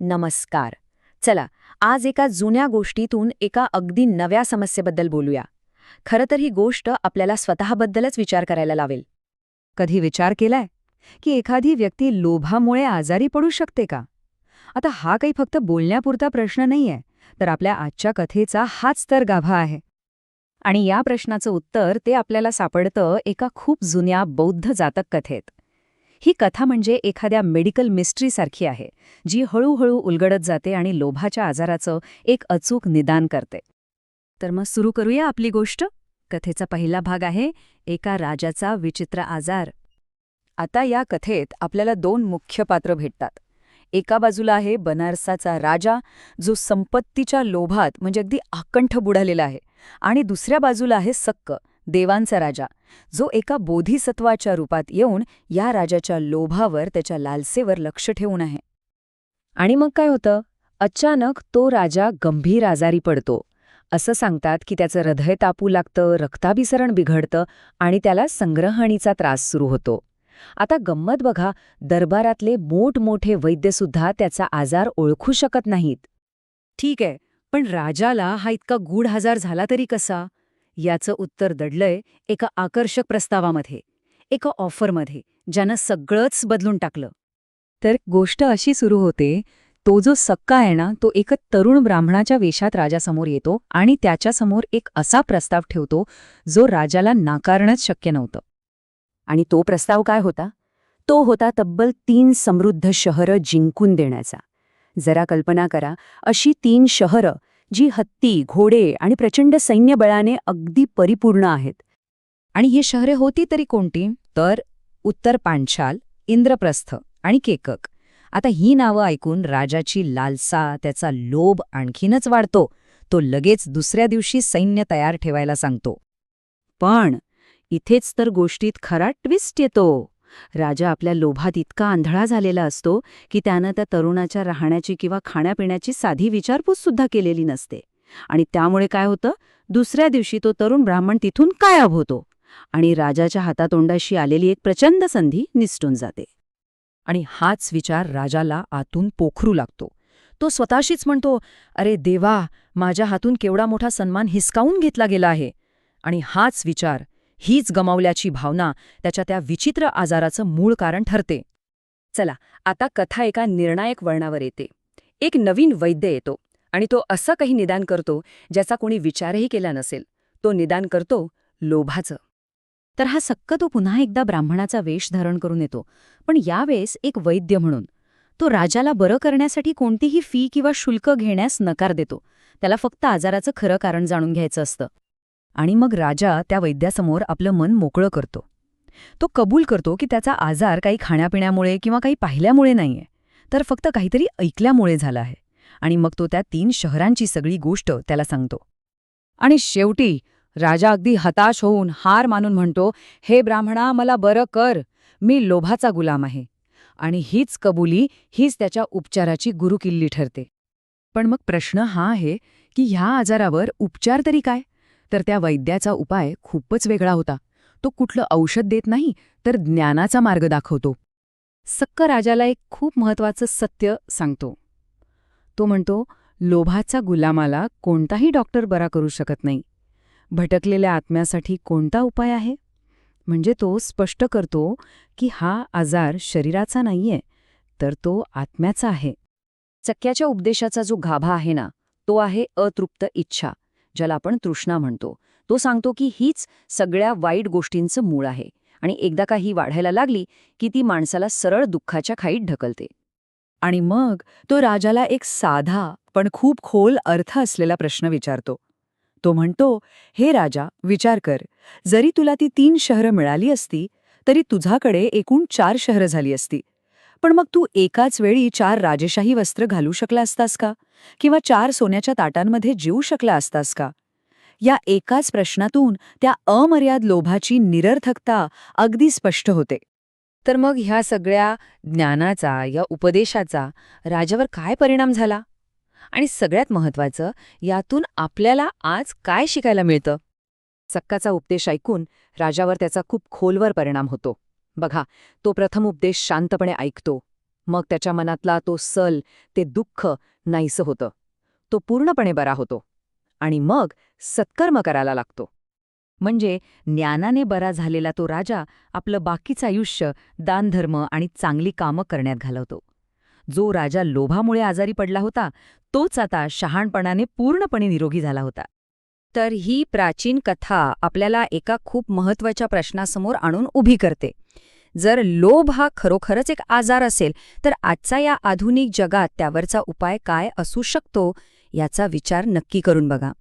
नमस्कार. चला, आज एका जुन्या गोष्टीतून एका अगदी नव्या समस्येबद्दल बोलूया. खरं तर ही गोष्ट आपल्याला स्वतःबद्दलच विचार करायला लावेल. कधी विचार केलाय की एखादी व्यक्ती लोभामुळे आजारी पडू शकते का? आता हा काही फक्त बोलण्यापुरता प्रश्न नाहीये, तर आपल्या आजच्या कथेचा हाच तर गाभा आहे. आणि या प्रश्नाचं उत्तर ते आपल्याला सापडतं एका खूप जुन्या बौद्ध जातक कथेत. ही कथा म्हणजे एखाद्या मेडिकल मिस्ट्रीसारखी आहे, जी हळूहळू उलगडत जाते आणि लोभाच्या आजाराचं एक अचूक निदान करते. तर मग सुरू करूया आपली गोष्ट. कथेचा पहिला भाग आहे एका राजाचा विचित्र आजार. आता या कथेत आपल्याला दोन मुख्य पात्र भेटतात. एका बाजूला आहे बनारसाचा राजा, जो संपत्तीच्या लोभात म्हणजे अगदी आकंठ बुडालेला आहे, आणि दुसऱ्या बाजूला आहे सक्क, देवांचा राजा, जो एका बोधिसत्वाच्या रूपात येऊन या राजाच्या लोभावर, त्याच्या लालसेवर लक्ष ठेवून आहे. आणि मग काय होतं? अचानक तो राजा गंभीर आजारी पडतो. असं सांगतात की त्याचं हृदय तापू लागतं, रक्ताभिसरण बिघडतं आणि त्याला संग्रहणीचा त्रास सुरू होतो. आता गंमत बघा, दरबारातले मोठमोठे वैद्यसुद्धा त्याचा आजार ओळखू शकत नाहीत. ठीक आहे, पण राजाला हा इतका गूढ आजार झाला तरी कसा? याचं उत्तर दडलंय एका आकर्षक प्रस्तावामध्ये, एका ऑफरमध्ये, ज्यानं सगळंच बदलून टाकलं. तर गोष्ट अशी सुरू होते. तो जो सक्का आहे ना, तो एका तरुण ब्राह्मणाच्या वेशात राजासमोर येतो आणि त्याच्यासमोर एक असा प्रस्ताव ठेवतो जो राजाला नाकारणंच शक्य नव्हतं. आणि तो प्रस्ताव काय होता? तो होता तब्बल 3 समृद्ध शहरं जिंकून देण्याचा. जरा कल्पना करा, अशी 3 शहरं जी हत्ती, घोडे आणि प्रचंड सैन्यबळाने अगदी परिपूर्ण आहेत. आणि ही शहरे होती तरी कोणती? तर उत्तर पांचाल, इंद्रप्रस्थ आणि केकक. आता ही नावं ऐकून राजाची लालसा, त्याचा लोभ आणखीनच वाढतो. तो लगेच दुसऱ्या दिवशी सैन्य तयार ठेवायला सांगतो. पण इथेच तर गोष्टीत खरा ट्विस्ट येतो. राजा आपल्या लोभात इतका आंधळा झालेला असतो की त्यानं त्या तरुणाच्या राहण्याची किंवा खाण्यापिण्याची साधी विचारपूस सुद्धा केलेली नसते. आणि त्यामुळे काय होतं? दुसऱ्या दिवशी तो तरुण ब्राह्मण तिथून गायब होतो आणि राजाच्या हातातोंडाशी आलेली एक प्रचंड संधी निसटून जाते. आणि हाच विचार राजाला आतून पोखरू लागतो. तो स्वतःशीच म्हणतो, अरे देवा, माझ्या हातून केवढा मोठा सन्मान हिसकावून घेतला गेला आहे. आणि हाच विचार, हीच गमावल्याची भावना त्याच्या त्या विचित्र आजाराचं मूळ कारण ठरते. चला, आता कथा एका निर्णायक वळणावर येते. एक नवीन वैद्य येतो आणि तो असं काही निदान करतो ज्याचा कोणी विचारही केला नसेल. तो निदान करतो लोभाचं. तर हा सक्क तो पुन्हा एकदा ब्राह्मणाचा वेश धारण करून येतो, पण यावेळेस एक वैद्य म्हणून. तो राजाला बरं करण्यासाठी कोणतीही फी किंवा शुल्क घेण्यास नकार देतो. त्याला फक्त आजाराचं खरं कारण जाणून घ्यायचं असतं. आणि मग राजा त्या वैद्यासमोर आपलं मन मोकळं करतो. तो कबूल करतो की त्याचा आजार काही खाण्यापिण्यामुळे किंवा काही पाहिल्यामुळे नाहीये, तर फक्त काहीतरी ऐकल्यामुळे झाला आहे. आणि मग तो त्या 3 शहरांची सगळी गोष्ट त्याला सांगतो. आणि शेवटी राजा अगदी हताश होऊन हार मानून म्हणतो, हे ब्राह्मणा, मला बरं कर, मी लोभाचा गुलाम आहे. आणि हीच कबुली, हीच त्याच्या उपचाराची गुरुकिल्ली ठरते. पण मग प्रश्न हा आहे की ह्या आजारावर उपचार तरी काय? तर त्या वैद्याचा उपाय खूपच वेगळा होता. तो कुठलं औषध देत नाही, तर ज्ञानाचा मार्ग दाखवतो. सक्क राजाला एक खूप महत्वाचं सत्य सांगतो. तो म्हणतो, लोभाचा गुलामाला कोणताही डॉक्टर बरा करू शकत नाही. भटकलेल्या आत्म्यासाठी कोणता उपाय आहे? म्हणजे तो स्पष्ट करतो की हा आजार शरीराचा नाहीये, तर तो आत्म्याचा आहे. सख्याच्या उपदेशाचा जो गाभा आहे ना, तो आहे अतृप्त इच्छा, ज्याला आपण तृष्णा म्हणतो. तो सांगतो की हीच सगळ्या वाईट गोष्टींचं मूळ आहे आणि एकदा का ही वाढायला लागली की ती माणसाला सरळ दुःखाच्या खाईत ढकलते. आणि मग तो राजाला एक साधा पण खूप खोल अर्थ असलेला प्रश्न विचारतो. तो म्हणतो, हे राजा, विचार कर, जरी तुला ती 3 शहरं मिळाली असती तरी तुझ्याकडे एकूण 4 शहरं झाली असती. पण मग तू एकाच वेळी 4 राजेशाही वस्त्र घालू शकला असतास का? किंवा 4 सोन्याच्या ताटांमध्ये जेवू शकला असतास का? या एकाच प्रश्नातून त्या अमर्याद लोभाची निरर्थकता अगदी स्पष्ट होते. तर मग ह्या सगळ्या ज्ञानाचा, या उपदेशाचा राजावर काय परिणाम झाला? आणि सगळ्यात महत्त्वाचं, यातून आपल्याला आज काय शिकायला मिळतं? सक्काचा उपदेश ऐकून राजावर त्याचा खूप खोलवर परिणाम होतो. बघा, तो प्रथम उपदेश शांतपणे ऐकतो. मग त्याच्या मनातला तो सल, ते दुःख नाहीसं होतं. तो पूर्णपणे बरा होतो. आणि मग सत्कर्म करायला लागतो. म्हणजे ज्ञानाने बरा झालेला तो राजा आपलं बाकीचं आयुष्य दानधर्म आणि चांगली कामं करण्यात घालवतो. जो राजा लोभामुळे आजारी पडला होता, तोच आता शहाणपणाने पूर्णपणे निरोगी झाला होता. तर ही प्राचीन कथा आपल्याला एका खूप महत्त्वाच्या प्रश्नासमोर आणून उभी करते. जर लोभ हा खरोखरच एक आजार असेल, तर आजचा या आधुनिक जगात त्यावरचा उपाय काय असू शकतो याचा विचार नक्की करून बघा.